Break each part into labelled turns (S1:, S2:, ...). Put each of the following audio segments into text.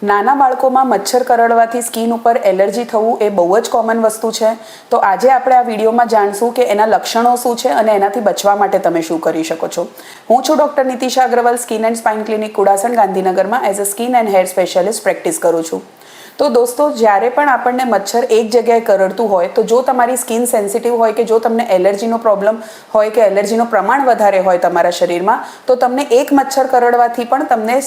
S1: નાના બાળકોમાં મચ્છર કરડવાથી સ્કિન ઉપર એલર્જી થવું એ બહુ જ કોમન વસ્તુ છે. તો આજે આપણે આ વિડીયોમાં જાણશું કે એના લક્ષણો શું છે અને એનાથી બચવા માટે તમે શું કરી શકો છો. હું છું doctor Nitisha Agrawal, skin and spine clinic Kudasan, ગાંધીનગરમાં as a skin and hair specialist practice કરું છું. તો દોસ્તો, જ્યારે પણ આપણને મચ્છર એક જગ્યાએ કરડતું હોય તો જો તમારી સ્કિન સેન્સિટિવ હોય કે જો તમને એલર્જીનો પ્રોબ્લેમ હોય કે એલર્જીનું પ્રમાણ વધારે હોય તમારા શરીરમાં, તો તમને એક મચ્છર કરડવાથી પણ તમને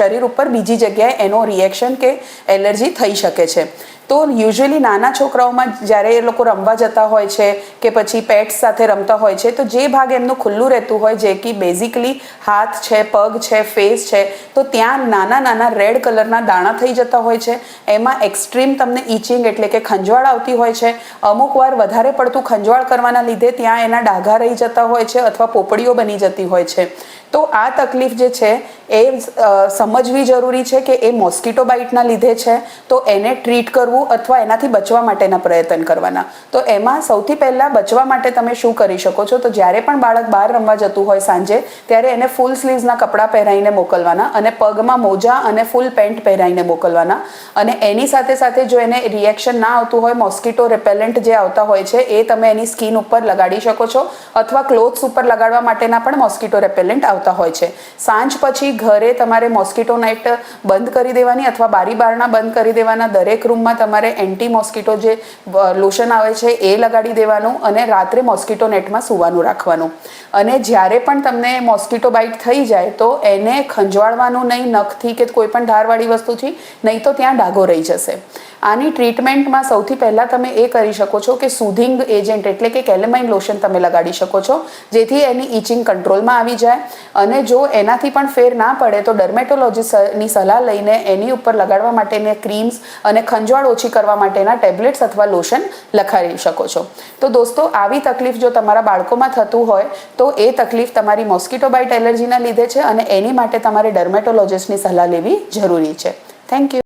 S1: શરીર ઉપર બીજી જગ્યાએ એનો રિએક્શન કે એલર્જી થઈ શકે છે. તો યુઝ્યુઅલી નાના છોકરાઓમાં જ્યારે એ લોકો રમવા જતા હોય છે કે પછી પેટ્સ સાથે રમતા હોય છે, તો જે ભાગ એમનું ખુલ્લું રહેતું હોય, જે કે બેઝિકલી હાથ છે, પગ છે, ફેસ છે, તો ત્યાં નાના નાના રેડ કલરના દાણા થઈ જતા હોય છે. એમાં એક્સ્ટ્રીમ તમને ઇચિંગ એટલે કે ખંજવાળ આવતી હોય છે. અમુક વાર વધારે પડતું ખંજવાળ કરવાના લીધે ત્યાં એના ડાઘા રહી જતા હોય છે અથવા પોપડીઓ બની જતી હોય છે. તો આ તકલીફ જે છે એ સમજવી જરૂરી છે કે એ મોસ્કિટો બાઇટના લીધે છે. તો એને ટ્રીટ કરવું અથવા એનાથી બચવા માટેના પ્રયત્ન કરવાના. તો એમાં સૌથી પહેલાં બચવા માટે તમે શું કરી શકો છો, તો જ્યારે પણ બાળક બહાર રમવા જતું હોય સાંજે, ત્યારે એને ફૂલ સ્લીવ્સના કપડાં પહેરાવીને મોકલવાના અને પગમાં મોજા અને ફૂલ પેન્ટ પહેરાવીને મોકલવાના. અને એની સાથે સાથે જો એને રિએક્શન ના આવતું હોય, મોસ્કિટો રિપેલન્ટ જે આવતા હોય છે એ તમે એની સ્કિન ઉપર લગાડી શકો છો અથવા ક્લોથ્સ ઉપર લગાડવા માટેના પણ મોસ્કિટો રિપેલન્ટ આવતા હોય છે. સાંજ પછી ઘરે તમારે મોસ્કિટો નેટ બંધ કરી દેવાની અથવા બારી બારણા બંધ કરી દેવાના. દરેક રૂમમાં તમારે એન્ટી મોસ્કિટો જે લોશન આવે છે એ લગાડી દેવાનું અને રાત્રે મોસ્કિટો નેટમાં સૂવાનું રાખવાનું. અને જ્યારે પણ તમને મોસ્કિટો બાઇટ થઈ જાય તો એને ખંજવાળવાનું નહીં નખથી કે કોઈ પણ ધારવાળી વસ્તુથી, નહીં તો ત્યાં ડાઘો રહી જશે. આની ટ્રીટમેન્ટમાં સૌથી પહેલાં તમે એ કરી શકો છો કે સુધિંગ એજન્ટ એટલે કે કેલેમાઇન લોશન તમે લગાડી શકો છો, જેથી એની ઇચિંગ કંટ્રોલમાં આવી જાય. અને જો એનાથી પણ ફેર ના પડે તો ડર્મેટોલોજીસ્ટની સલાહ લઈને એની ઉપર લગાડવા માટેની ક્રીમ્સ અને ખંજવાળ ઓછી કરવા માટેના ટેબ્લેટ્સ અથવા લોશન લખાવી શકો છો. તો દોસ્તો, આવી તકલીફ જો તમારા બાળકોમાં થતું હોય તો એ તકલીફ તમારી મોસ્કિટો બાઇટ એલર્જીના લીધે છે અને એની માટે તમારે ડર્મેટોલોજીસ્ટની સલાહ લેવી જરૂરી છે. Thank you.